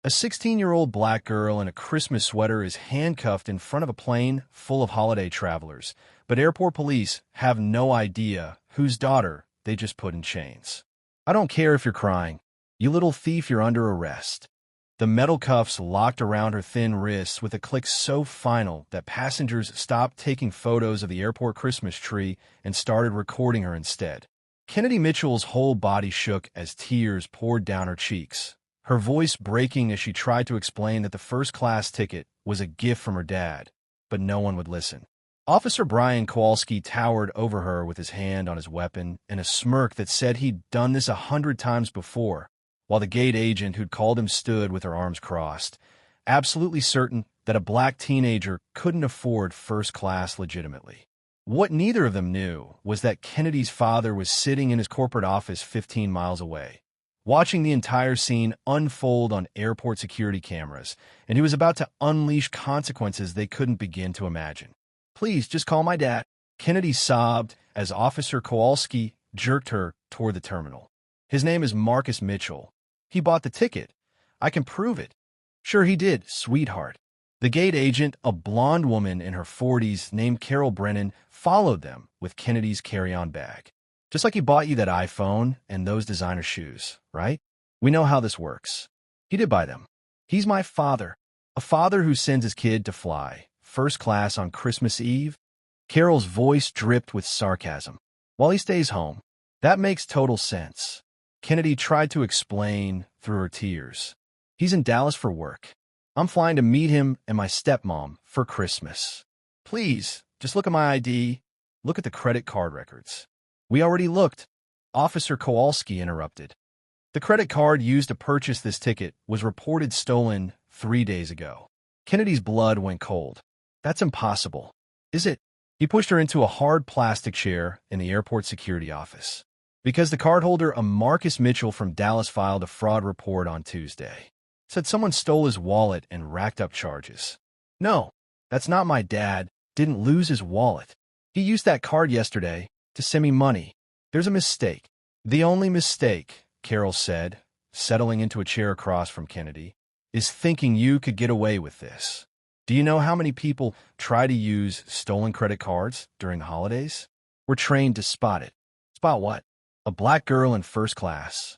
A 16-year-old black girl in a Christmas sweater is handcuffed in front of a plane full of holiday travelers, but airport police have no idea whose daughter they just put in chains. I don't care if you're crying. You little thief, you're under arrest. The metal cuffs locked around her thin wrists with a click so final that passengers stopped taking photos of the airport Christmas tree and started recording her instead. Kennedy Mitchell's whole body shook as tears poured down her cheeks, her voice breaking as she tried to explain that the first-class ticket was a gift from her dad, but no one would listen. Officer Brian Kowalski towered over her with his hand on his weapon and a smirk that said he'd done this 100 times before, while the gate agent who'd called him stood with her arms crossed, absolutely certain that a black teenager couldn't afford first class legitimately. What neither of them knew was that Kennedy's father was sitting in his corporate office 15 miles away, watching the entire scene unfold on airport security cameras, and he was about to unleash consequences they couldn't begin to imagine. "Please, just call my dad," Kennedy sobbed as Officer Kowalski jerked her toward the terminal. "His name is Marcus Mitchell. He bought the ticket. I can prove it." "Sure he did, sweetheart." The gate agent, a blonde woman in her 40s named Carol Brennan, followed them with Kennedy's carry-on bag. "Just like he bought you that iPhone and those designer shoes, right? We know how this works. He did buy them. He's my father. A father who sends his kid to fly first class on Christmas Eve." Carol's voice dripped with sarcasm. "While he stays home. That makes total sense." Kennedy tried to explain through her tears. "He's in Dallas for work. I'm flying to meet him and my stepmom for Christmas. Please, just look at my ID. Look at the credit card records." "We already looked," Officer Kowalski interrupted. "The credit card used to purchase this ticket was reported stolen 3 days ago." Kennedy's blood went cold. "That's impossible." "Is it?" He pushed her into a hard plastic chair in the airport security office. "Because the cardholder, a Marcus Mitchell from Dallas, filed a fraud report on Tuesday. Said someone stole his wallet and racked up charges." "No, that's not my dad. Didn't lose his wallet. He used that card yesterday to send me money. There's a mistake." "The only mistake," Carol said, settling into a chair across from Kennedy, "is thinking you could get away with this. Do you know how many people try to use stolen credit cards during the holidays? We're trained to spot it." "Spot what?" "A black girl in first class."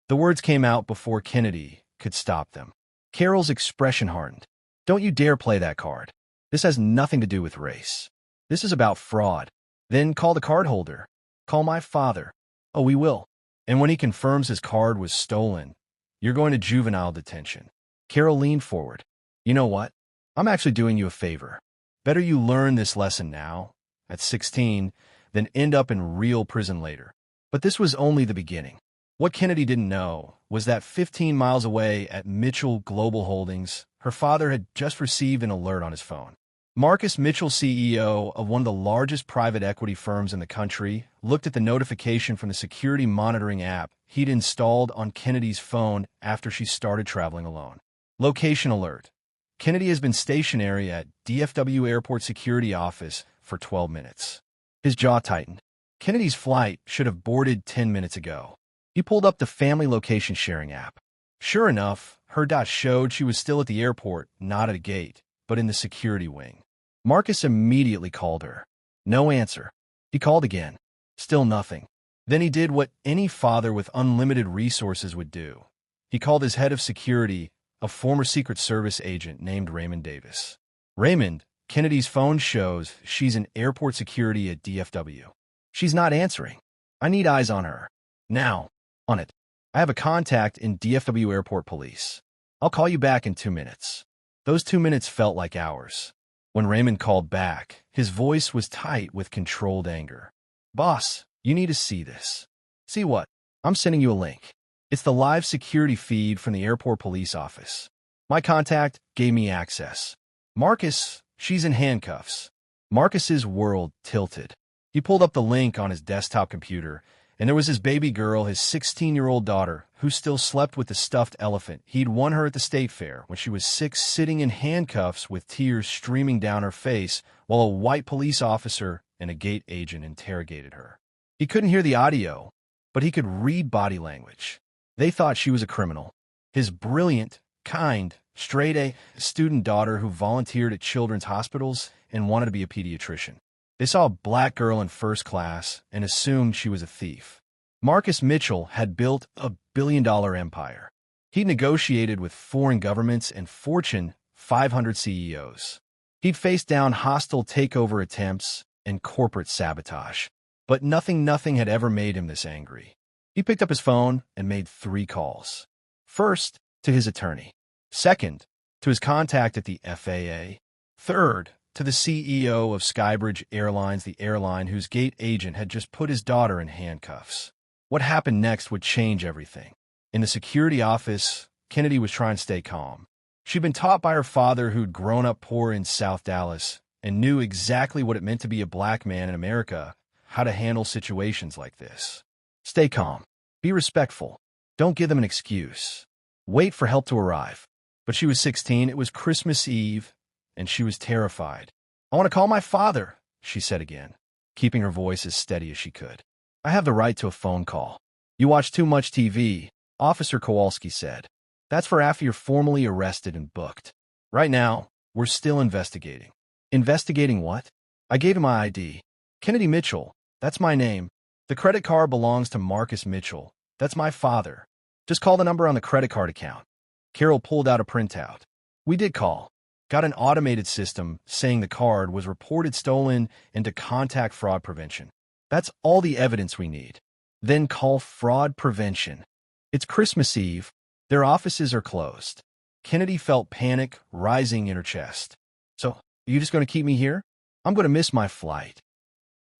The words came out before Kennedy could stop them. Carol's expression hardened. "Don't you dare play that card. This has nothing to do with race. This is about fraud." "Then call the cardholder. Call my father." "Oh, we will. And when he confirms his card was stolen, you're going to juvenile detention." Carol leaned forward. "You know what? I'm actually doing you a favor. Better you learn this lesson now, at 16, than end up in real prison later." But this was only the beginning. What Kennedy didn't know was that 15 miles away at Mitchell Global Holdings, her father had just received an alert on his phone. Marcus Mitchell, CEO of one of the largest private equity firms in the country, looked at the notification from the security monitoring app he'd installed on Kennedy's phone after she started traveling alone. Location alert. Kennedy has been stationary at DFW Airport Security Office for 12 minutes. His jaw tightened. Kennedy's flight should have boarded 10 minutes ago. He pulled up the family location sharing app. Sure enough, her dot showed she was still at the airport, not at a gate, but in the security wing. Marcus immediately called her. No answer. He called again. Still nothing. Then he did what any father with unlimited resources would do. He called his head of security, a former Secret Service agent named Raymond Davis. "Raymond, Kennedy's phone shows she's in airport security at DFW. She's not answering. I need eyes on her. Now. On it. I have a contact in DFW Airport Police. I'll call you back in 2 minutes." Those 2 minutes felt like hours. When Raymond called back, his voice was tight with controlled anger. "Boss, you need to see this." "See what?" "I'm sending you a link. It's the live security feed from the airport police office. My contact gave me access. Marcus, she's in handcuffs." Marcus's world tilted. He pulled up the link on his desktop computer, and there was his baby girl, his 16-year-old daughter, who still slept with the stuffed elephant he'd won her at the state fair when she was 6, sitting in handcuffs with tears streaming down her face while a white police officer and a gate agent interrogated her. He couldn't hear the audio, but he could read body language. They thought she was a criminal. His brilliant, kind, straight A student daughter who volunteered at children's hospitals and wanted to be a pediatrician. They saw a black girl in first class and assumed she was a thief. Marcus Mitchell had built a billion-dollar empire. He negotiated with foreign governments and Fortune 500 CEOs. He'd faced down hostile takeover attempts and corporate sabotage. But nothing had ever made him this angry. He picked up his phone and made 3 calls. First, to his attorney. Second, to his contact at the FAA. Third, to the CEO of Skybridge Airlines, the airline whose gate agent had just put his daughter in handcuffs. What happened next would change everything. In the security office, Kennedy was trying to stay calm. She'd been taught by her father, who'd grown up poor in South Dallas and knew exactly what it meant to be a black man in America, how to handle situations like this. Stay calm. Be respectful. Don't give them an excuse. Wait for help to arrive. But she was 16, it was Christmas Eve, and she was terrified. "I want to call my father," she said again, keeping her voice as steady as she could. "I have the right to a phone call." "You watch too much TV," Officer Kowalski said. "That's for after you're formally arrested and booked. Right now, we're still investigating." "Investigating what?" "I gave him my ID. Kennedy Mitchell. That's my name. The credit card belongs to Marcus Mitchell. That's my father. Just call the number on the credit card account." Carol pulled out a printout. "We did call. Got an automated system saying the card was reported stolen and to contact fraud prevention. That's all the evidence we need." "Then call fraud prevention." "It's Christmas Eve. Their offices are closed." Kennedy felt panic rising in her chest. "So, are you just going to keep me here? I'm going to miss my flight."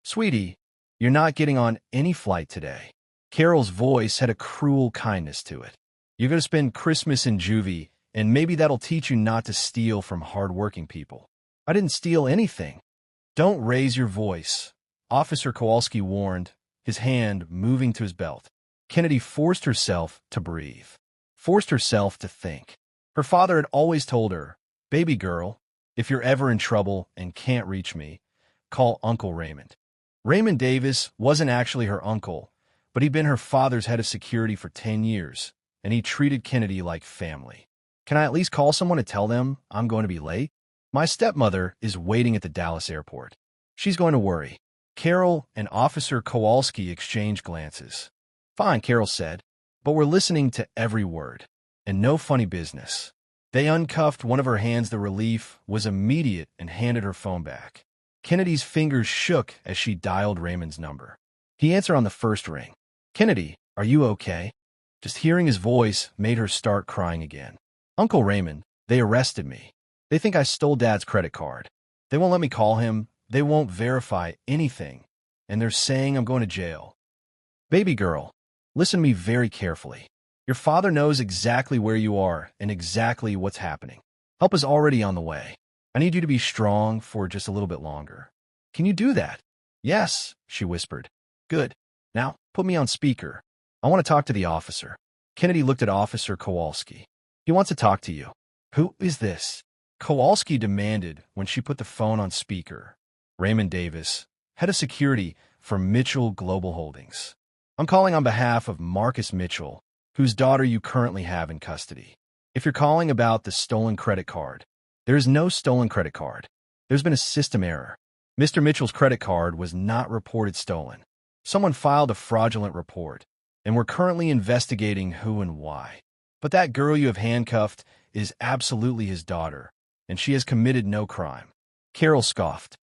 "Sweetie, you're not getting on any flight today." Carol's voice had a cruel kindness to it. "You're going to spend Christmas in juvie, and maybe that'll teach you not to steal from hard-working people." "I didn't steal anything." "Don't raise your voice," Officer Kowalski warned, his hand moving to his belt. Kennedy forced herself to breathe, forced herself to think. Her father had always told her, "Baby girl, if you're ever in trouble and can't reach me, call Uncle Raymond." Raymond Davis wasn't actually her uncle, but he'd been her father's head of security for 10 years, and he treated Kennedy like family. "Can I at least call someone to tell them I'm going to be late? My stepmother is waiting at the Dallas airport. She's going to worry." Carol and Officer Kowalski exchanged glances. "Fine," Carol said, "but we're listening to every word. And no funny business." They uncuffed one of her hands. The relief was immediate and handed her phone back. Kennedy's fingers shook as she dialed Raymond's number. He answered on the first ring. "Kennedy, are you okay?" Just hearing his voice made her start crying again. "Uncle Raymond, they arrested me. They think I stole Dad's credit card. They won't let me call him. They won't verify anything. And they're saying I'm going to jail." "Baby girl, listen to me very carefully. Your father knows exactly where you are and exactly what's happening. Help is already on the way. I need you to be strong for just a little bit longer. Can you do that?" "Yes," she whispered. "Good. Now, put me on speaker. I want to talk to the officer." Kennedy looked at Officer Kowalski. "He wants to talk to you." "Who is this?" Kowalski demanded when she put the phone on speaker. "Raymond Davis, head of security for Mitchell Global Holdings. I'm calling on behalf of Marcus Mitchell, whose daughter you currently have in custody. If you're calling about the stolen credit card, there is no stolen credit card. There's been a system error. Mr. Mitchell's credit card was not reported stolen. Someone filed a fraudulent report, and we're currently investigating who and why. But that girl you have handcuffed is absolutely his daughter, and she has committed no crime." Carol scoffed.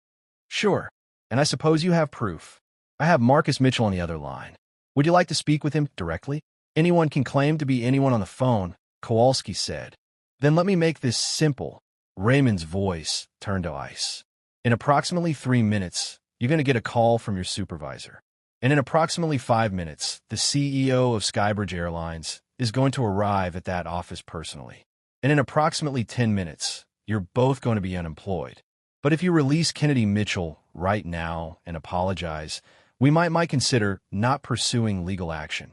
"Sure, and I suppose you have proof. I have Marcus Mitchell on the other line. Would you like to speak with him directly?" "Anyone can claim to be anyone on the phone," Kowalski said. "Then let me make this simple." Raymond's voice turned to ice. "In approximately 3 minutes, you're going to get a call from your supervisor. And in approximately 5 minutes, the CEO of Skybridge Airlines is going to arrive at that office personally. And in approximately 10 minutes, you're both going to be unemployed. But if you release Kennedy Mitchell right now and apologize, we might consider not pursuing legal action."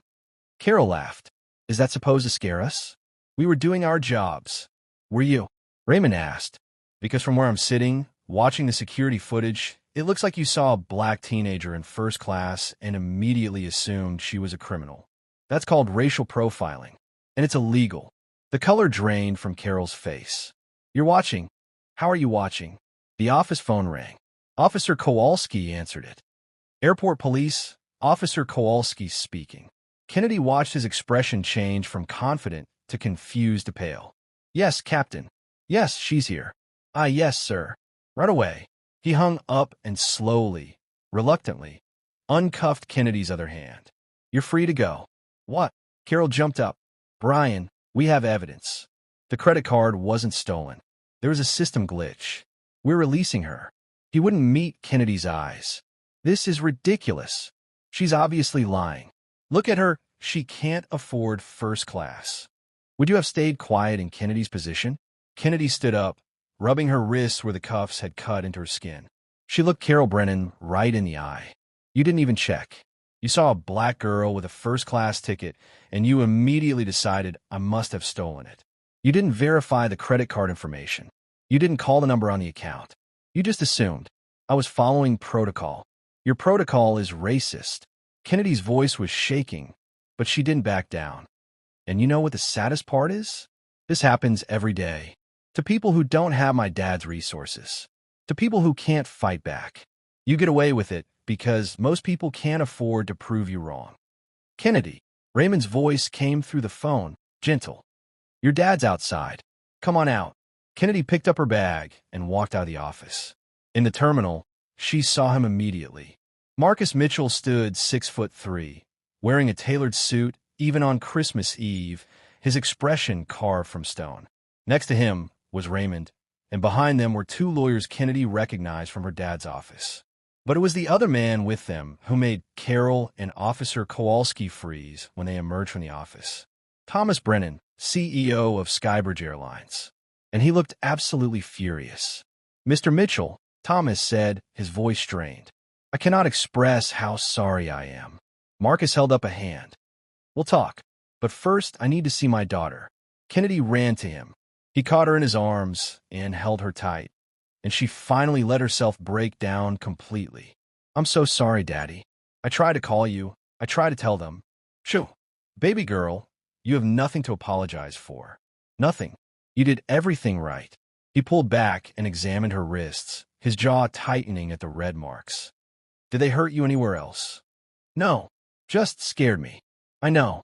Carol laughed. "Is that supposed to scare us? We were doing our jobs." "Were you?" Raymond asked. "Because from where I'm sitting, watching the security footage, it looks like you saw a black teenager in first class and immediately assumed she was a criminal. That's called racial profiling, and it's illegal. The color drained from Carol's face. You're watching. How are you watching? The office phone rang. Officer Kowalski answered it. Airport police, Officer Kowalski speaking. Kennedy watched his expression change from confident to confused to pale. Yes, Captain. Yes, she's here. Ah, yes, sir. Right away. He hung up and slowly, reluctantly, uncuffed Kennedy's other hand. You're free to go. What? Carol jumped up. Brian, we have evidence. The credit card wasn't stolen. There was a system glitch. We're releasing her. He wouldn't meet Kennedy's eyes. This is ridiculous. She's obviously lying. Look at her. She can't afford first class. Would you have stayed quiet in Kennedy's position? Kennedy stood up, rubbing her wrists where the cuffs had cut into her skin. She looked Carol Brennan right in the eye. You didn't even check. You saw a black girl with a first-class ticket, and you immediately decided I must have stolen it. You didn't verify the credit card information. You didn't call the number on the account. You just assumed. I was following protocol. Your protocol is racist. Kennedy's voice was shaking, but she didn't back down. And you know what the saddest part is? This happens every day. To people who don't have my dad's resources. To people who can't fight back. You get away with it because most people can't afford to prove you wrong. Kennedy. Raymond's voice came through the phone, gentle. Your dad's outside. Come on out. Kennedy picked up her bag and walked out of the office. In the terminal, she saw him immediately. Marcus Mitchell stood 6'3", wearing a tailored suit, even on Christmas Eve, his expression carved from stone. Next to him was Raymond, and behind them were two lawyers Kennedy recognized from her dad's office. But it was the other man with them who made Carol and Officer Kowalski freeze when they emerged from the office. Thomas Brennan, CEO of Skybridge Airlines. And he looked absolutely furious. Mr. Mitchell, Thomas said, his voice strained. I cannot express how sorry I am. Marcus held up a hand. We'll talk. But first, I need to see my daughter. Kennedy ran to him. He caught her in his arms and held her tight. And she finally let herself break down completely. I'm so sorry, Daddy. I tried to call you. I tried to tell them. Shoo. Baby girl, you have nothing to apologize for. Nothing. You did everything right. He pulled back and examined her wrists, his jaw tightening at the red marks. Did they hurt you anywhere else? No. Just scared me. I know,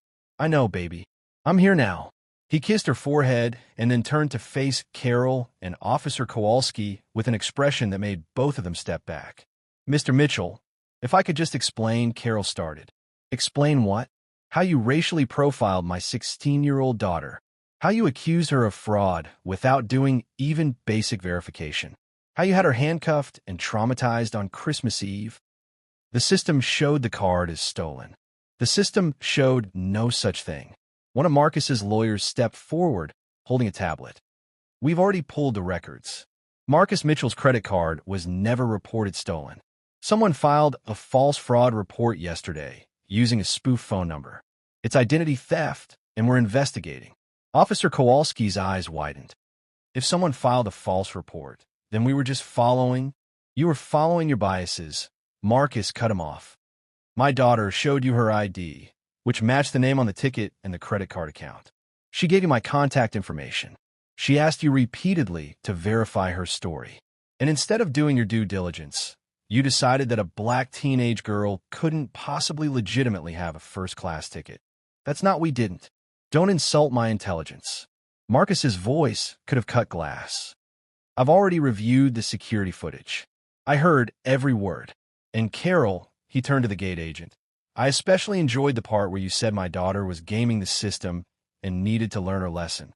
baby. I'm here now. He kissed her forehead and then turned to face Carol and Officer Kowalski with an expression that made both of them step back. Mr. Mitchell, if I could just explain, Carol started. Explain what? How you racially profiled my 16-year-old daughter. How you accused her of fraud without doing even basic verification. How you had her handcuffed and traumatized on Christmas Eve. The system showed the card as stolen. The system showed no such thing. One of Marcus's lawyers stepped forward, holding a tablet. We've already pulled the records. Marcus Mitchell's credit card was never reported stolen. Someone filed a false fraud report yesterday using a spoof phone number. It's identity theft, and we're investigating. Officer Kowalski's eyes widened. If someone filed a false report, then we were just following. You were following your biases. Marcus cut him off. My daughter showed you her ID, which matched the name on the ticket and the credit card account. She gave you my contact information. She asked you repeatedly to verify her story. And instead of doing your due diligence, you decided that a black teenage girl couldn't possibly legitimately have a first-class ticket. That's not we didn't. Don't insult my intelligence. Marcus's voice could have cut glass. I've already reviewed the security footage. I heard every word. And Carol, he turned to the gate agent. I especially enjoyed the part where you said my daughter was gaming the system and needed to learn her lesson.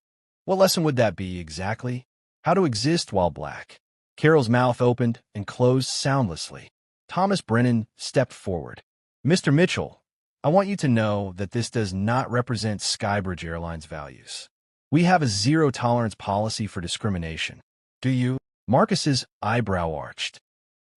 What lesson would that be exactly? How to exist while black. Carol's mouth opened and closed soundlessly. Thomas Brennan stepped forward. Mr. Mitchell, I want you to know that this does not represent Skybridge Airlines' values. We have a zero-tolerance policy for discrimination. Do you? Marcus's eyebrow arched.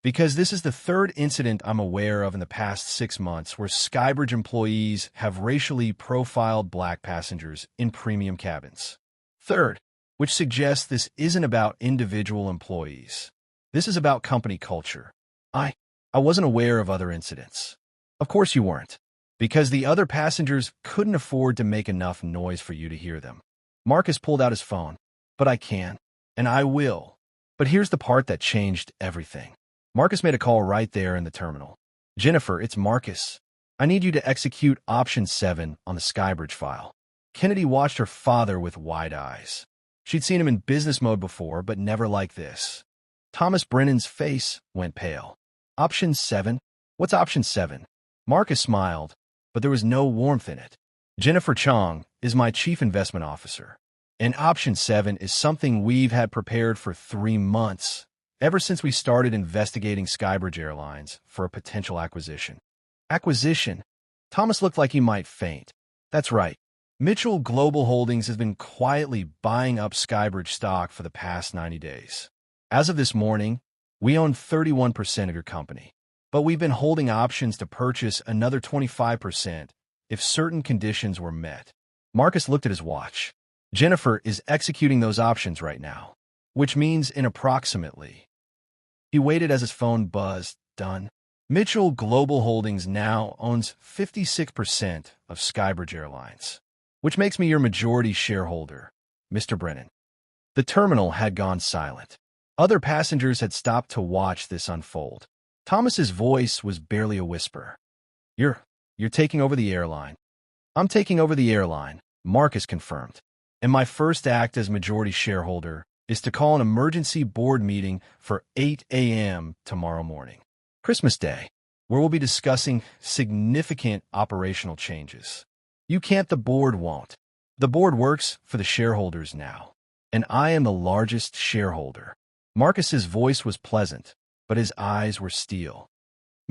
Because this is the third incident I'm aware of in the past 6 months where Skybridge employees have racially profiled black passengers in premium cabins. Third, which suggests this isn't about individual employees. This is about company culture. I wasn't aware of other incidents. Of course you weren't. Because the other passengers couldn't afford to make enough noise for you to hear them. Marcus pulled out his phone. But I can. And I will. But here's the part that changed everything. Marcus made a call right there in the terminal. Jennifer, it's Marcus. I need you to execute option 7 on the Skybridge file. Kennedy watched her father with wide eyes. She'd seen him in business mode before, but never like this. Thomas Brennan's face went pale. Option 7? What's option 7? Marcus smiled, but there was no warmth in it. Jennifer Chong is my chief investment officer. And option 7 is something we've had prepared for 3 months, ever since we started investigating Skybridge Airlines for a potential acquisition. Acquisition? Thomas looked like he might faint. That's right. Mitchell Global Holdings has been quietly buying up Skybridge stock for the past 90 days. As of this morning, we own 31% of your company, but we've been holding options to purchase another 25% if certain conditions were met. Marcus looked at his watch. Jennifer is executing those options right now, which means in approximately. He waited as his phone buzzed. Done. Mitchell Global Holdings now owns 56% of Skybridge Airlines, which makes me your majority shareholder, Mr. Brennan. The terminal had gone silent. Other passengers had stopped to watch this unfold. Thomas's voice was barely a whisper. You're taking over the airline. I'm taking over the airline, Marcus confirmed. And my first act as majority shareholder is to call an emergency board meeting for 8 a.m. tomorrow morning, Christmas Day, where we'll be discussing significant operational changes. You can't, the board won't. The board works for the shareholders now, and I am the largest shareholder. Marcus's voice was pleasant, but his eyes were steel.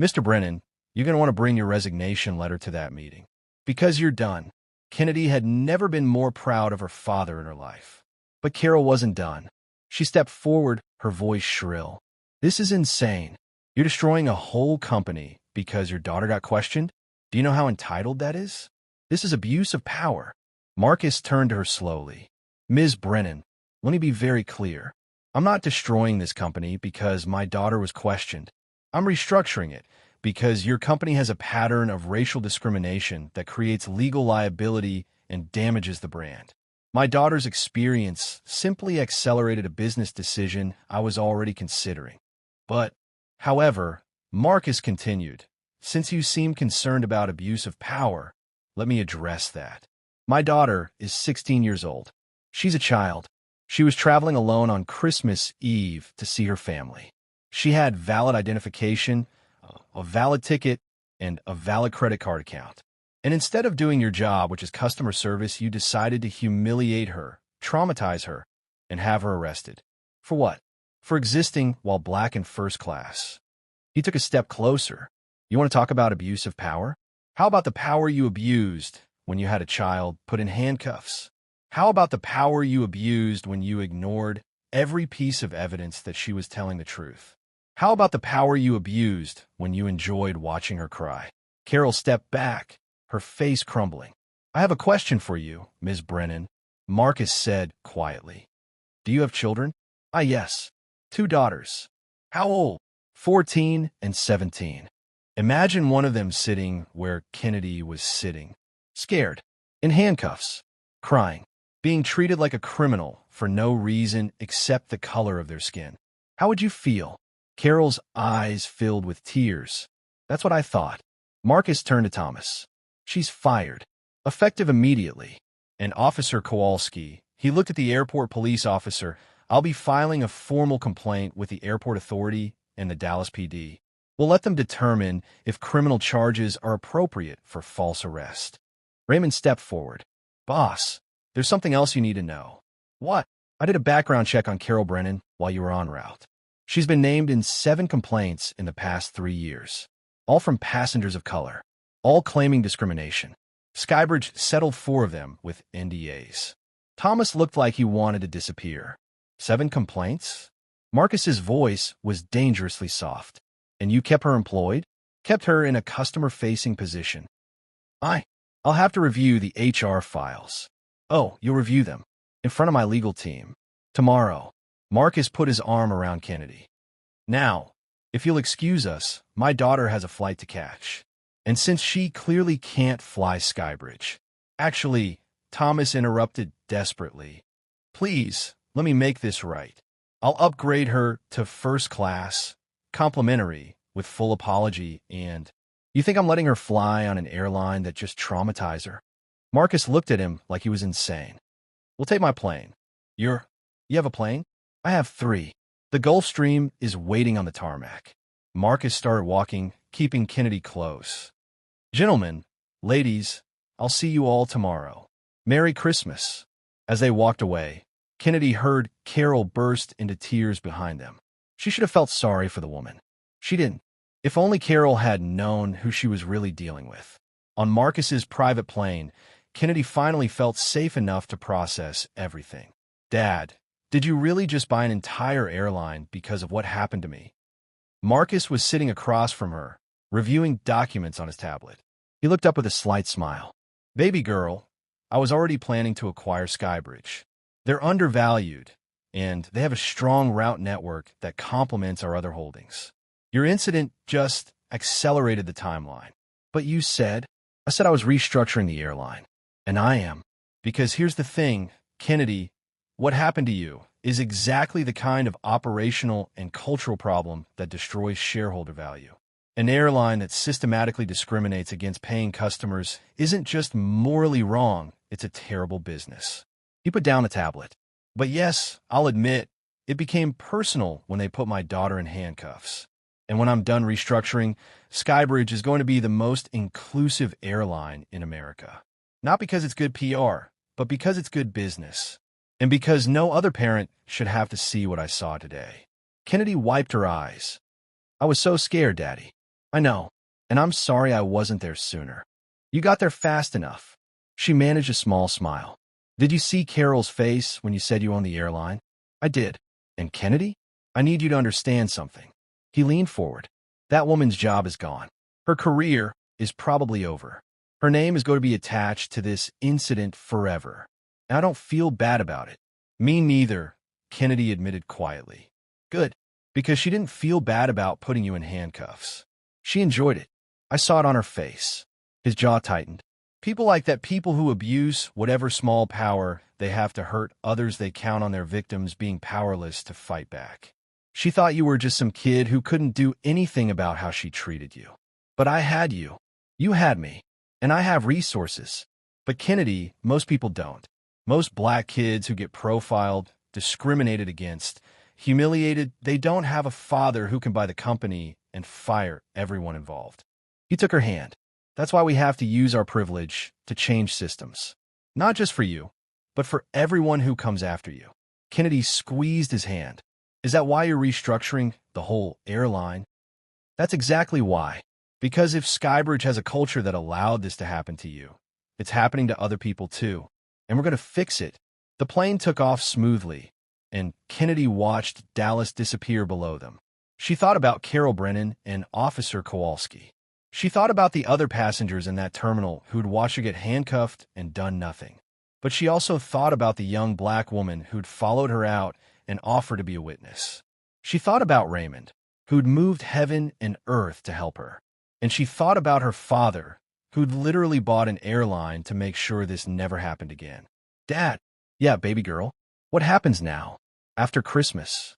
Mr. Brennan, you're going to want to bring your resignation letter to that meeting, because you're done. Kennedy had never been more proud of her father in her life. But Carol wasn't done. She stepped forward, her voice shrill. This is insane. You're destroying a whole company because your daughter got questioned? Do you know how entitled that is? This is abuse of power. Marcus turned to her slowly. Ms. Brennan, let me be very clear. I'm not destroying this company because my daughter was questioned. I'm restructuring it because your company has a pattern of racial discrimination that creates legal liability and damages the brand. My daughter's experience simply accelerated a business decision I was already considering. But, however, Marcus continued, since you seem concerned about abuse of power, let me address that. My daughter is 16 years old. She's a child. She was traveling alone on Christmas Eve to see her family. She had valid identification, a valid ticket, and a valid credit card account. And instead of doing your job, which is customer service, you decided to humiliate her, traumatize her, and have her arrested. For what? For existing while black in first class. He took a step closer. You want to talk about abuse of power? How about the power you abused when you had a child put in handcuffs? How about the power you abused when you ignored every piece of evidence that she was telling the truth? How about the power you abused when you enjoyed watching her cry? Carol stepped back, her face crumbling. I have a question for you, Ms. Brennan, Marcus said quietly. Do you have children? Yes. 2 daughters. How old? 14 and 17. Imagine one of them sitting where Kennedy was sitting, scared, in handcuffs, crying, being treated like a criminal for no reason except the color of their skin. How would you feel? Carol's eyes filled with tears. That's what I thought. Marcus turned to Thomas. She's fired. Effective immediately. And Officer Kowalski, he looked at the airport police officer. I'll be filing a formal complaint with the airport authority and the Dallas PD. We'll let them determine if criminal charges are appropriate for false arrest. Raymond stepped forward. Boss, there's something else you need to know. What? I did a background check on Carol Brennan while you were en route. She's been named in 7 complaints in the past 3 years, all from passengers of color, all claiming discrimination. Skybridge settled 4 of them with NDAs. Thomas looked like he wanted to disappear. 7 complaints? Marcus's voice was dangerously soft. And you kept her employed? Kept her in a customer-facing position. I'll have to review the HR files. Oh, you'll review them. In front of my legal team. Tomorrow. Marcus put his arm around Kennedy. Now, if you'll excuse us, my daughter has a flight to catch. And since she clearly can't fly Skybridge. Actually, Thomas interrupted desperately. Please, let me make this right. I'll upgrade her to first class, complimentary, with full apology, and you think I'm letting her fly on an airline that just traumatized her? Marcus looked at him like he was insane. We'll take my plane. You have a plane? I have 3. The Gulfstream is waiting on the tarmac. Marcus started walking, keeping Kennedy close. Gentlemen, ladies, I'll see you all tomorrow. Merry Christmas. As they walked away, Kennedy heard Carol burst into tears behind them. She should have felt sorry for the woman. She didn't. If only Carol had known who she was really dealing with. On Marcus's private plane, Kennedy finally felt safe enough to process everything. Dad, did you really just buy an entire airline because of what happened to me? Marcus was sitting across from her, reviewing documents on his tablet. He looked up with a slight smile. Baby girl, I was already planning to acquire Skybridge. They're undervalued, and they have a strong route network that complements our other holdings. Your incident just accelerated the timeline. But you said, I said I was restructuring the airline. And I am. Because here's the thing, Kennedy, what happened to you is exactly the kind of operational and cultural problem that destroys shareholder value. An airline that systematically discriminates against paying customers isn't just morally wrong, it's a terrible business. He put down the tablet. But yes, I'll admit, it became personal when they put my daughter in handcuffs. And when I'm done restructuring, Skybridge is going to be the most inclusive airline in America. Not because it's good PR, but because it's good business. And because no other parent should have to see what I saw today. Kennedy wiped her eyes. I was so scared, Daddy. I know, and I'm sorry I wasn't there sooner. You got there fast enough. She managed a small smile. Did you see Carol's face when you said you owned the airline? I did. And Kennedy? I need you to understand something. He leaned forward. That woman's job is gone. Her career is probably over. Her name is going to be attached to this incident forever. And I don't feel bad about it. Me neither, Kennedy admitted quietly. Good, because she didn't feel bad about putting you in handcuffs. She enjoyed it. I saw it on her face. His jaw tightened. People like that, people who abuse whatever small power they have to hurt others, they count on their victims being powerless to fight back. She thought you were just some kid who couldn't do anything about how she treated you. But I had you. You had me. And I have resources. But Kennedy, most people don't. Most black kids who get profiled, discriminated against, humiliated, they don't have a father who can buy the company and fire everyone involved. He took her hand. That's why we have to use our privilege to change systems. Not just for you, but for everyone who comes after you. Kennedy squeezed his hand. Is that why you're restructuring the whole airline? That's exactly why. Because if Skybridge has a culture that allowed this to happen to you, it's happening to other people too. And we're going to fix it. The plane took off smoothly, and Kennedy watched Dallas disappear below them. She thought about Carol Brennan and Officer Kowalski. She thought about the other passengers in that terminal who'd watched her get handcuffed and done nothing. But she also thought about the young black woman who'd followed her out and offered to be a witness. She thought about Raymond, who'd moved heaven and earth to help her. And she thought about her father, who'd literally bought an airline to make sure this never happened again. Dad, yeah, baby girl, what happens now? After Christmas?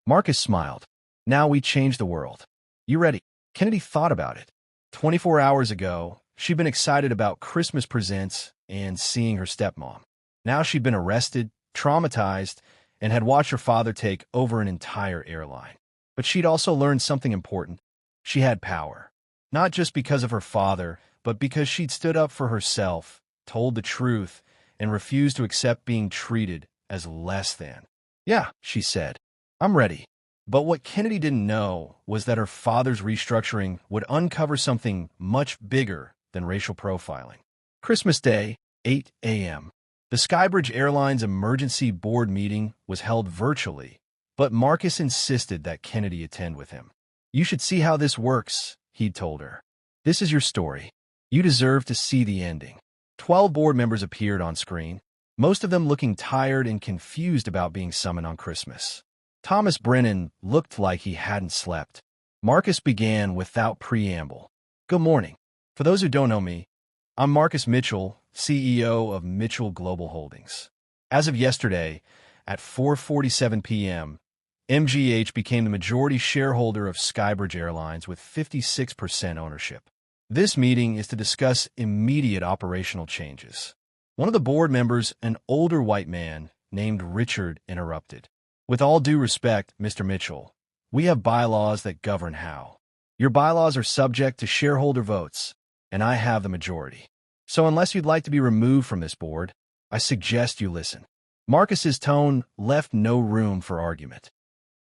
Marcus smiled. Now we change the world. You ready? Kennedy thought about it. 24 hours ago, she'd been excited about Christmas presents and seeing her stepmom. Now she'd been arrested, traumatized, and had watched her father take over an entire airline. But she'd also learned something important. She had power. Not just because of her father, but because she'd stood up for herself, told the truth, and refused to accept being treated as less than. Yeah, she said, I'm ready. But what Kennedy didn't know was that her father's restructuring would uncover something much bigger than racial profiling. Christmas Day, 8 a.m. The Skybridge Airlines emergency board meeting was held virtually, but Marcus insisted that Kennedy attend with him. You should see how this works, he'd told her. This is your story. You deserve to see the ending. 12 board members appeared on screen, most of them looking tired and confused about being summoned on Christmas. Thomas Brennan looked like he hadn't slept. Marcus began without preamble. Good morning. For those who don't know me, I'm Marcus Mitchell, CEO of Mitchell Global Holdings. As of yesterday, at 4:47 p.m., MGH became the majority shareholder of Skybridge Airlines with 56% ownership. This meeting is to discuss immediate operational changes. One of the board members, an older white man named Richard, interrupted. With all due respect, Mr. Mitchell, we have bylaws that govern how. Your bylaws are subject to shareholder votes, and I have the majority. So unless you'd like to be removed from this board, I suggest you listen. Marcus's tone left no room for argument.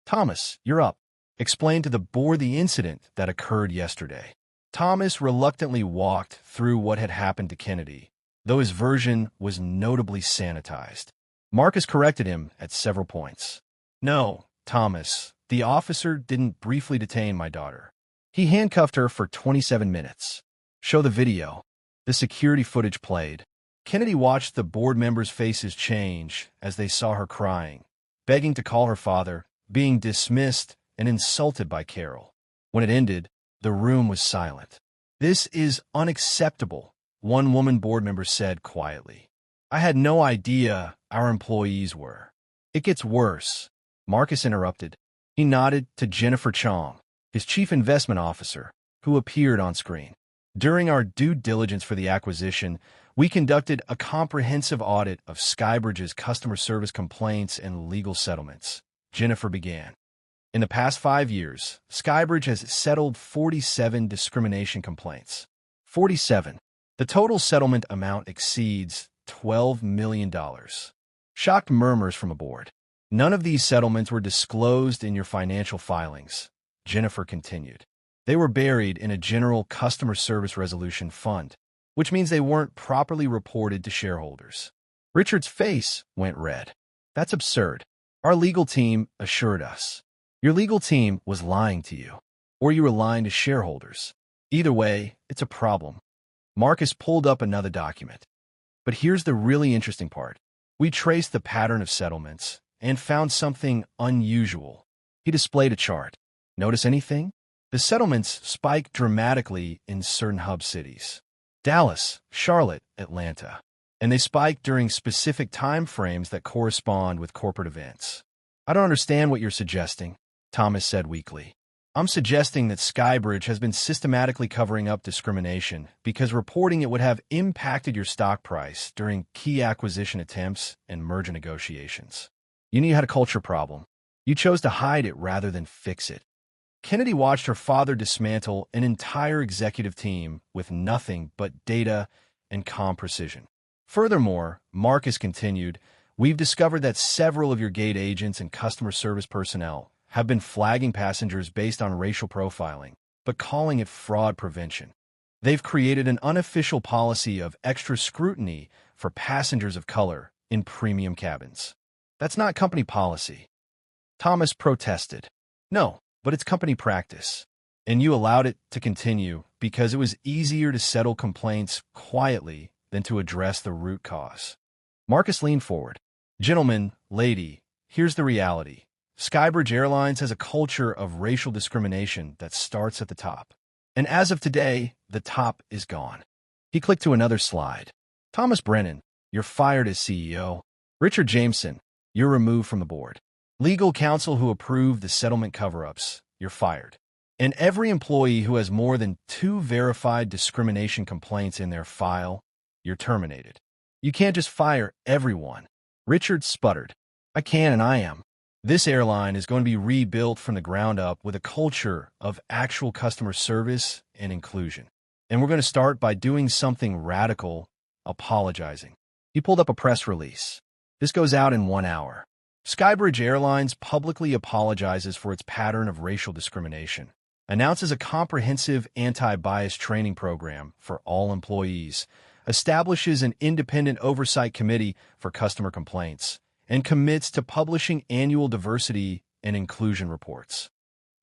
Thomas, you're up. Explain to the board the incident that occurred yesterday. Thomas reluctantly walked through what had happened to Kennedy, though his version was notably sanitized. Marcus corrected him at several points. No, Thomas, the officer didn't briefly detain my daughter. He handcuffed her for 27 minutes. Show the video. The security footage played. Kennedy watched the board members' faces change as they saw her crying, begging to call her father, being dismissed and insulted by Carol. When it ended, the room was silent. This is unacceptable, one woman board member said quietly. I had no idea our employees were. It gets worse. Marcus interrupted. He nodded to Jennifer Chong, his chief investment officer, who appeared on screen. During our due diligence for the acquisition, we conducted a comprehensive audit of Skybridge's customer service complaints and legal settlements. Jennifer began. In the past 5 years, Skybridge has settled 47 discrimination complaints. 47. The total settlement amount exceeds $12 million. Shocked murmurs from aboard. None of these settlements were disclosed in your financial filings, Jennifer continued. They were buried in a general customer service resolution fund, which means they weren't properly reported to shareholders. Richard's face went red. That's absurd. Our legal team assured us. Your legal team was lying to you, or you were lying to shareholders. Either way, it's a problem. Marcus pulled up another document. But here's the really interesting part. We traced the pattern of settlements and found something unusual. He displayed a chart. Notice anything? The settlements spiked dramatically in certain hub cities. Dallas, Charlotte, Atlanta. And they spiked during specific time frames that correspond with corporate events. I don't understand what you're suggesting, Thomas said weakly. I'm suggesting that Skybridge has been systematically covering up discrimination because reporting it would have impacted your stock price during key acquisition attempts and merger negotiations. You knew you had a culture problem. You chose to hide it rather than fix it. Kennedy watched her father dismantle an entire executive team with nothing but data and calm precision. Furthermore, Marcus continued, we've discovered that several of your gate agents and customer service personnel have been flagging passengers based on racial profiling, but calling it fraud prevention. They've created an unofficial policy of extra scrutiny for passengers of color in premium cabins. That's not company policy. Thomas protested. No, but it's company practice. And you allowed it to continue because it was easier to settle complaints quietly than to address the root cause. Marcus leaned forward. Gentlemen, lady, here's the reality. Skybridge Airlines has a culture of racial discrimination that starts at the top. And as of today, the top is gone. He clicked to another slide. Thomas Brennan, you're fired as CEO. Richard Jameson, you're removed from the board. Legal counsel who approved the settlement cover-ups, you're fired. And every employee who has more than 2 verified discrimination complaints in their file, you're terminated. You can't just fire everyone. Richard sputtered. I can and I am. This airline is going to be rebuilt from the ground up with a culture of actual customer service and inclusion. And we're going to start by doing something radical, apologizing. He pulled up a press release. This goes out in 1 hour. Skybridge Airlines publicly apologizes for its pattern of racial discrimination, announces a comprehensive anti-bias training program for all employees, establishes an independent oversight committee for customer complaints, and commits to publishing annual diversity and inclusion reports.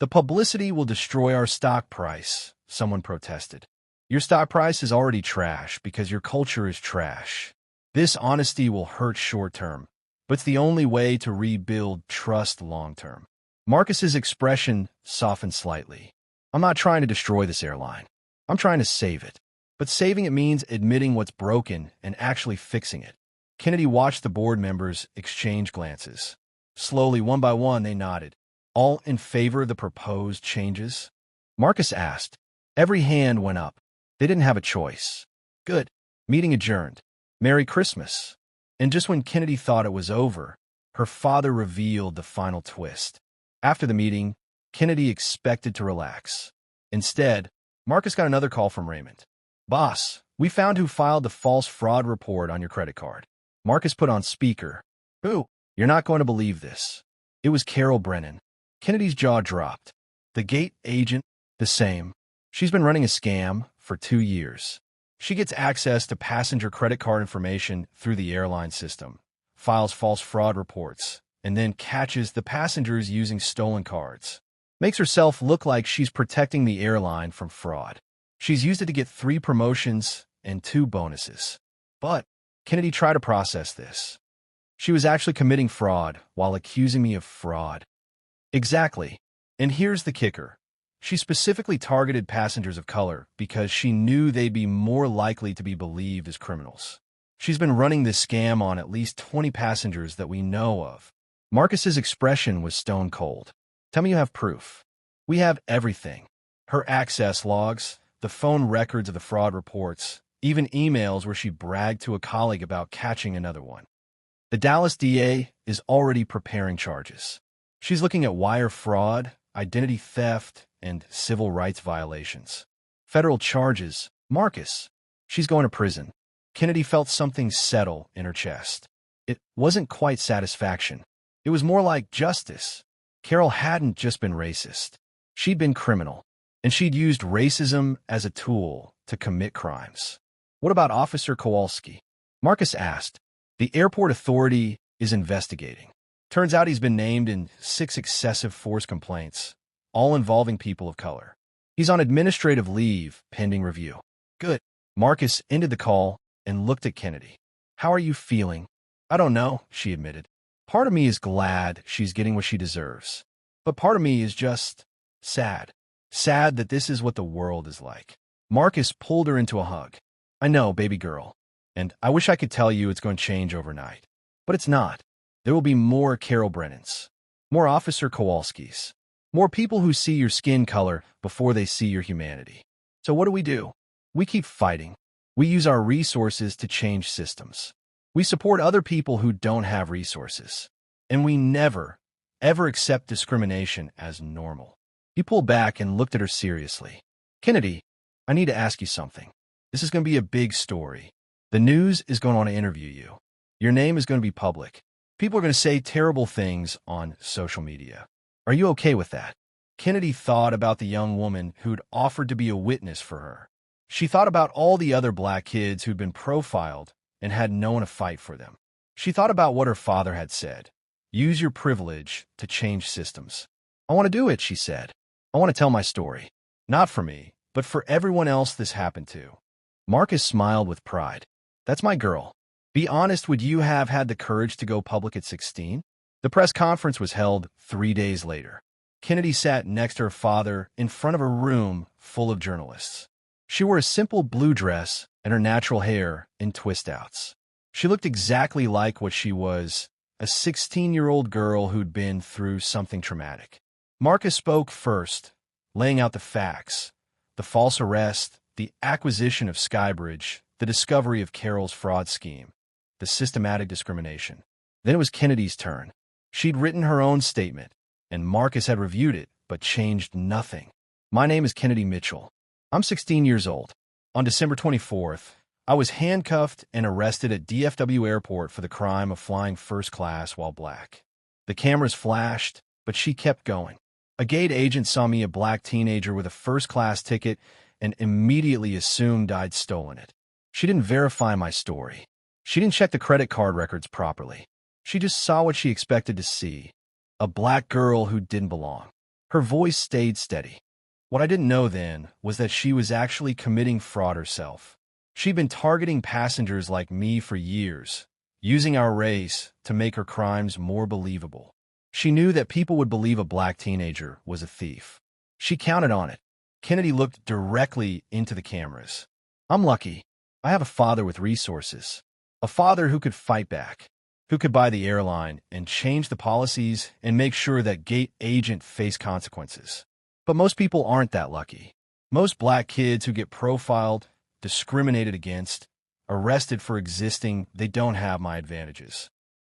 The publicity will destroy our stock price, someone protested. Your stock price is already trash because your culture is trash. This honesty will hurt short-term, but it's the only way to rebuild trust long-term. Marcus's expression softened slightly. I'm not trying to destroy this airline. I'm trying to save it. But saving it means admitting what's broken and actually fixing it. Kennedy watched the board members exchange glances. Slowly, one by one, they nodded. All in favor of the proposed changes? Marcus asked. Every hand went up. They didn't have a choice. Good. Meeting adjourned. Merry Christmas. And just when Kennedy thought it was over, her father revealed the final twist. After the meeting, Kennedy expected to relax. Instead, Marcus got another call from Raymond. Boss, we found who filed the false fraud report on your credit card. Marcus put on speaker. Who? You're not going to believe this. It was Carol Brennan. Kennedy's jaw dropped. The gate agent, the same. She's been running a scam for 2 years. She gets access to passenger credit card information through the airline system, files false fraud reports, and then catches the passengers using stolen cards. Makes herself look like she's protecting the airline from fraud. She's used it to get 3 promotions and 2 bonuses. But Kennedy tried to process this. She was actually committing fraud while accusing me of fraud. Exactly. And here's the kicker. She specifically targeted passengers of color because she knew they'd be more likely to be believed as criminals. She's been running this scam on at least 20 passengers that we know of. Marcus's expression was stone cold. Tell me you have proof. We have everything. Her access logs, the phone records of the fraud reports, even emails where she bragged to a colleague about catching another one. The Dallas DA is already preparing charges. She's looking at wire fraud, identity theft, and civil rights violations. Federal charges. Marcus. She's going to prison. Kennedy felt something settle in her chest. It wasn't quite satisfaction. It was more like justice. Carol hadn't just been racist. She'd been criminal, and she'd used racism as a tool to commit crimes. What about Officer Kowalski? Marcus asked. The airport authority is investigating. Turns out he's been named in 6 excessive force complaints, all involving people of color. He's on administrative leave pending review. Good. Marcus ended the call and looked at Kennedy. How are you feeling? I don't know, she admitted. Part of me is glad she's getting what she deserves. But part of me is just sad. Sad that this is what the world is like. Marcus pulled her into a hug. I know, baby girl. And I wish I could tell you it's going to change overnight. But it's not. There will be more Carol Brennans. More Officer Kowalskis. More people who see your skin color before they see your humanity. So what do? We keep fighting. We use our resources to change systems. We support other people who don't have resources. And we never, ever accept discrimination as normal. He pulled back and looked at her seriously. Kennedy, I need to ask you something. This is going to be a big story. The news is going to want to interview you. Your name is going to be public. People are going to say terrible things on social media. Are you okay with that? Kennedy thought about the young woman who'd offered to be a witness for her. She thought about all the other black kids who'd been profiled and had no one to fight for them. She thought about what her father had said. Use your privilege to change systems. I want to do it, she said. I want to tell my story. Not for me, but for everyone else this happened to. Marcus smiled with pride. That's my girl. Be honest, would you have had the courage to go public at 16? The press conference was held 3 days later. Kennedy sat next to her father in front of a room full of journalists. She wore a simple blue dress and her natural hair in twist-outs. She looked exactly like what she was, a 16-year-old girl who'd been through something traumatic. Marcus spoke first, laying out the facts, the false arrest, the acquisition of Skybridge, the discovery of Carol's fraud scheme, the systematic discrimination. Then it was Kennedy's turn. She'd written her own statement, and Marcus had reviewed it, but changed nothing. My name is Kennedy Mitchell. I'm 16 years old. On December 24th, I was handcuffed and arrested at DFW Airport for the crime of flying first class while black. The cameras flashed, but she kept going. A gate agent saw me, a black teenager with a first-class ticket, and immediately assumed I'd stolen it. She didn't verify my story. She didn't check the credit card records properly. She just saw what she expected to see, a black girl who didn't belong. Her voice stayed steady. What I didn't know then was that she was actually committing fraud herself. She'd been targeting passengers like me for years, using our race to make her crimes more believable. She knew that people would believe a black teenager was a thief. She counted on it. Kennedy looked directly into the cameras. I'm lucky. I have a father with resources. A father who could fight back, who could buy the airline and change the policies and make sure that gate agent face consequences. But most people aren't that lucky. Most black kids who get profiled, discriminated against, arrested for existing, they don't have my advantages.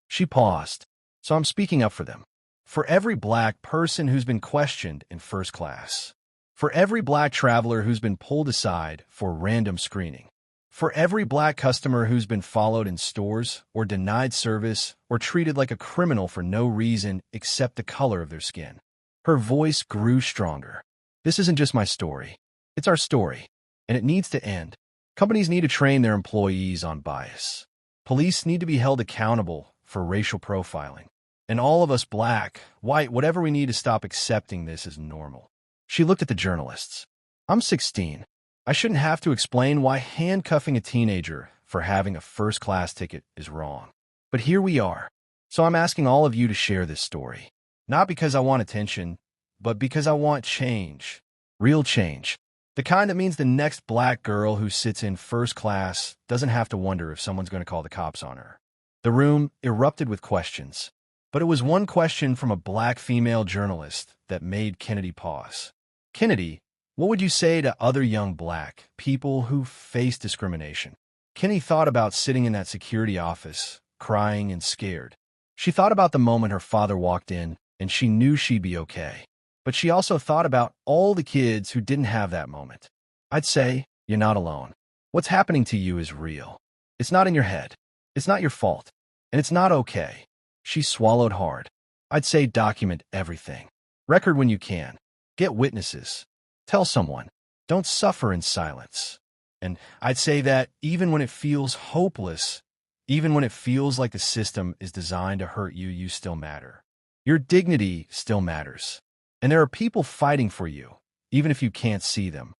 She paused, so I'm speaking up for them. For every black person who's been questioned in first class. For every black traveler who's been pulled aside for random screening. For every black customer who's been followed in stores or denied service or treated like a criminal for no reason except the color of their skin. Her voice grew stronger. This isn't just my story. It's our story, and it needs to end. Companies need to train their employees on bias. Police need to be held accountable for racial profiling. And all of us, black, white, whatever, we need to stop accepting this as normal. She looked at the journalists. I'm 16. I shouldn't have to explain why handcuffing a teenager for having a first-class ticket is wrong. But here we are. So I'm asking all of you to share this story. Not because I want attention, but because I want change. Real change. The kind that means the next black girl who sits in first class doesn't have to wonder if someone's going to call the cops on her. The room erupted with questions. But it was one question from a black female journalist that made Kennedy pause. Kennedy, what would you say to other young black people who face discrimination? Kennedy thought about sitting in that security office, crying and scared. She thought about the moment her father walked in, and she knew she'd be okay. But she also thought about all the kids who didn't have that moment. I'd say, you're not alone. What's happening to you is real. It's not in your head. It's not your fault. And it's not okay. She swallowed hard. I'd say document everything. Record when you can. Get witnesses. Tell someone. Don't suffer in silence. And I'd say that even when it feels hopeless, even when it feels like the system is designed to hurt you, you still matter. Your dignity still matters. And there are people fighting for you, even if you can't see them.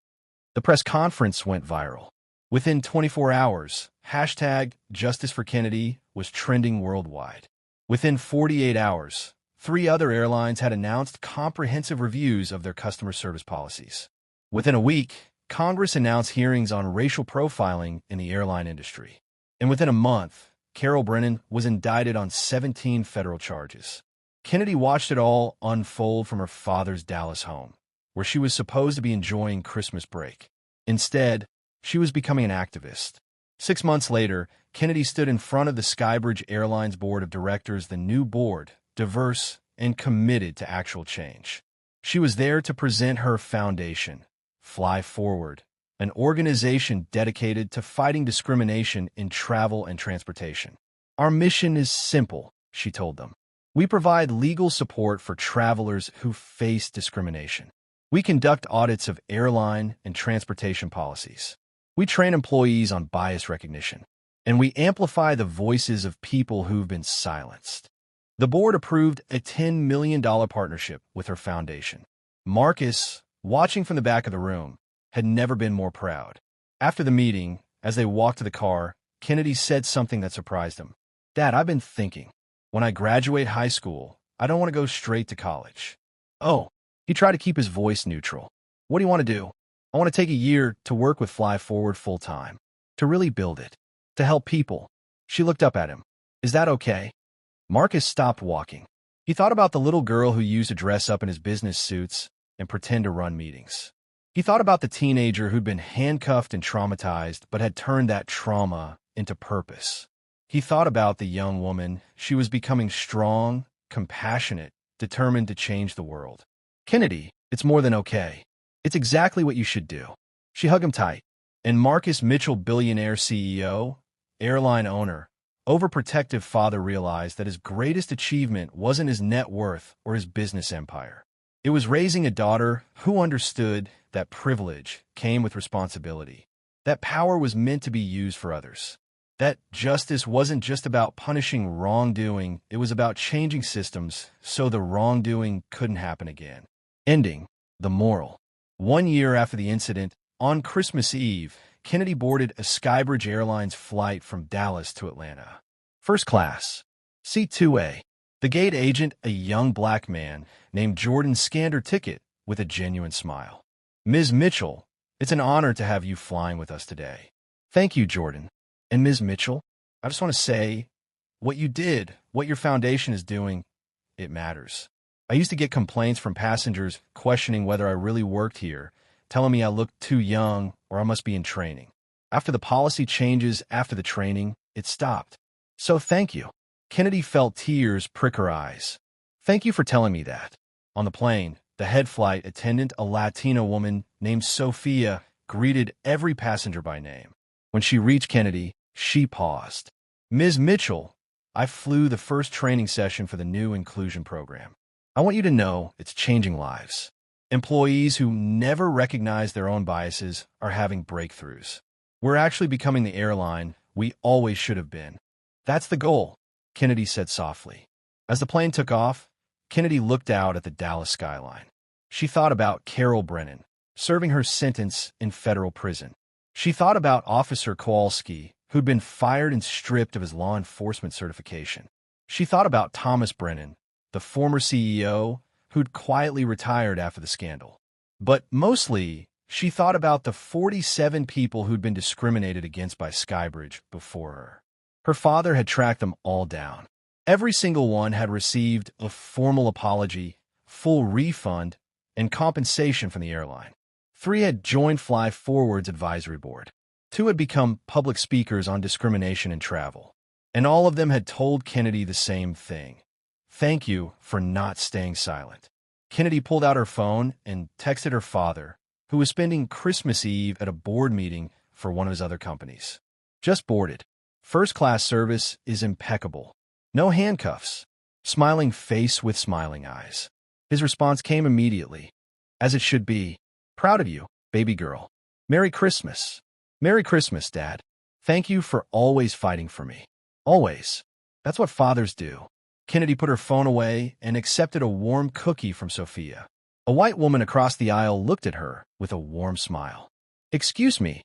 The press conference went viral. Within 24 hours, #JusticeForKennedy was trending worldwide. Within 48 hours, 3 other airlines had announced comprehensive reviews of their customer service policies. Within a week, Congress announced hearings on racial profiling in the airline industry. And within a month, Carol Brennan was indicted on 17 federal charges. Kennedy watched it all unfold from her father's Dallas home, where she was supposed to be enjoying Christmas break. Instead, she was becoming an activist. 6 months later, Kennedy stood in front of the Skybridge Airlines Board of Directors, the new board, diverse and committed to actual change. She was there to present her foundation, Fly Forward, an organization dedicated to fighting discrimination in travel and transportation. Our mission is simple, she told them. We provide legal support for travelers who face discrimination. We conduct audits of airline and transportation policies. We train employees on bias recognition. And we amplify the voices of people who've been silenced. The board approved a $10 million partnership with her foundation. Marcus, watching from the back of the room, had never been more proud. After the meeting, as they walked to the car, Kennedy said something that surprised him. Dad, I've been thinking. When I graduate high school, I don't want to go straight to college. Oh, he tried to keep his voice neutral. What do you want to do? I want to take a year to work with Fly Forward full-time, to really build it, to help people. She looked up at him. Is that okay? Marcus stopped walking. He thought about the little girl who used to dress up in his business suits and pretend to run meetings. He thought about the teenager who'd been handcuffed and traumatized but had turned that trauma into purpose. He thought about the young woman. She was becoming strong, compassionate, determined to change the world. Kennedy, it's more than okay. It's exactly what you should do. She hugged him tight. And Marcus Mitchell, billionaire CEO, airline owner, overprotective father, realized that his greatest achievement wasn't his net worth or his business empire. It was raising a daughter who understood that privilege came with responsibility, that power was meant to be used for others, that justice wasn't just about punishing wrongdoing, it was about changing systems so the wrongdoing couldn't happen again. Ending. The moral. 1 year after the incident, on Christmas Eve, Kennedy boarded a Skybridge Airlines flight from Dallas to Atlanta. First class, C2A. The gate agent, a young black man named Jordan, scanned her ticket with a genuine smile. Ms. Mitchell, It's an honor to have you flying with us today. Thank you, Jordan. And Ms. Mitchell, I just want to say, what you did, what your foundation is doing, it matters. I used to get complaints from passengers questioning whether I really worked here, telling me I looked too young or I must be in training. After the policy changes, after the training, it stopped. So thank you. Kennedy felt tears prick her eyes. Thank you for telling me that. On the plane, the head flight attendant, a Latina woman named Sophia, greeted every passenger by name. When she reached Kennedy, she paused. Ms. Mitchell, I flew the first training session for the new inclusion program. I want you to know it's changing lives. Employees who never recognize their own biases are having breakthroughs. We're actually becoming the airline we always should have been. That's the goal, Kennedy said softly. As the plane took off, Kennedy looked out at the Dallas skyline. She thought about Carol Brennan, serving her sentence in federal prison. She thought about Officer Kowalski, who'd been fired and stripped of his law enforcement certification. She thought about Thomas Brennan, the former CEO who'd quietly retired after the scandal. But mostly, she thought about the 47 people who'd been discriminated against by Skybridge before her. Her father had tracked them all down. Every single one had received a formal apology, full refund, and compensation from the airline. 3 had joined Fly Forward's advisory board. 2 had become public speakers on discrimination in travel. And all of them had told Kennedy the same thing. Thank you for not staying silent. Kennedy pulled out her phone and texted her father, who was spending Christmas Eve at a board meeting for one of his other companies. Just boarded. First-class service is impeccable. No handcuffs. Smiling face with smiling eyes. His response came immediately. As it should be. Proud of you, baby girl. Merry Christmas. Merry Christmas, Dad. Thank you for always fighting for me. Always. That's what fathers do. Kennedy put her phone away and accepted a warm cookie from Sophia. A white woman across the aisle looked at her with a warm smile. Excuse me,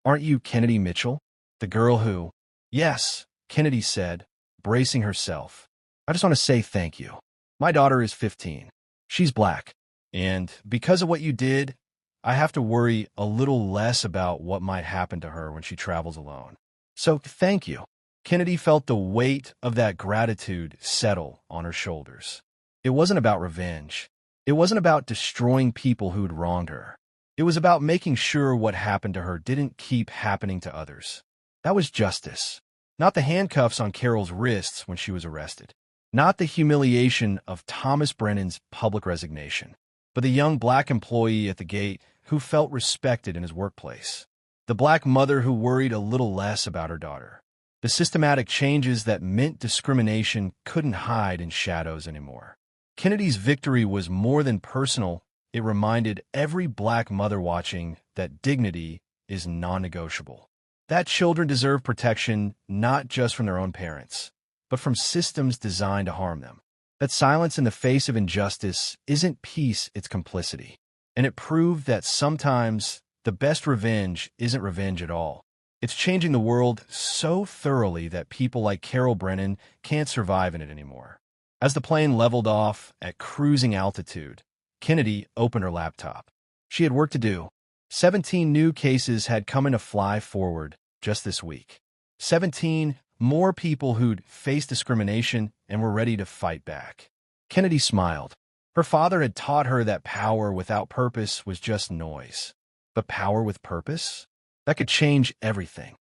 aren't you Kennedy Mitchell? The girl who... Yes, Kennedy said, bracing herself. I just want to say thank you. My daughter is 15. She's black. And because of what you did, I have to worry a little less about what might happen to her when she travels alone. So thank you. Kennedy felt the weight of that gratitude settle on her shoulders. It wasn't about revenge. It wasn't about destroying people who'd wronged her. It was about making sure what happened to her didn't keep happening to others. That was justice. Not the handcuffs on Carol's wrists when she was arrested. Not the humiliation of Thomas Brennan's public resignation, but the young black employee at the gate who felt respected in his workplace. The black mother who worried a little less about her daughter. The systematic changes that meant discrimination couldn't hide in shadows anymore. Kennedy's victory was more than personal. It reminded every black mother watching that dignity is non-negotiable. That children deserve protection not just from their own parents, but from systems designed to harm them. That silence in the face of injustice isn't peace, it's complicity. And it proved that sometimes the best revenge isn't revenge at all. It's changing the world so thoroughly that people like Carol Brennan can't survive in it anymore. As the plane leveled off at cruising altitude, Kennedy opened her laptop. She had work to do. 17 new cases had come into Fly Forward just this week. 17 more people who'd faced discrimination and were ready to fight back. Kennedy smiled. Her father had taught her that power without purpose was just noise. But power with purpose? That could change everything.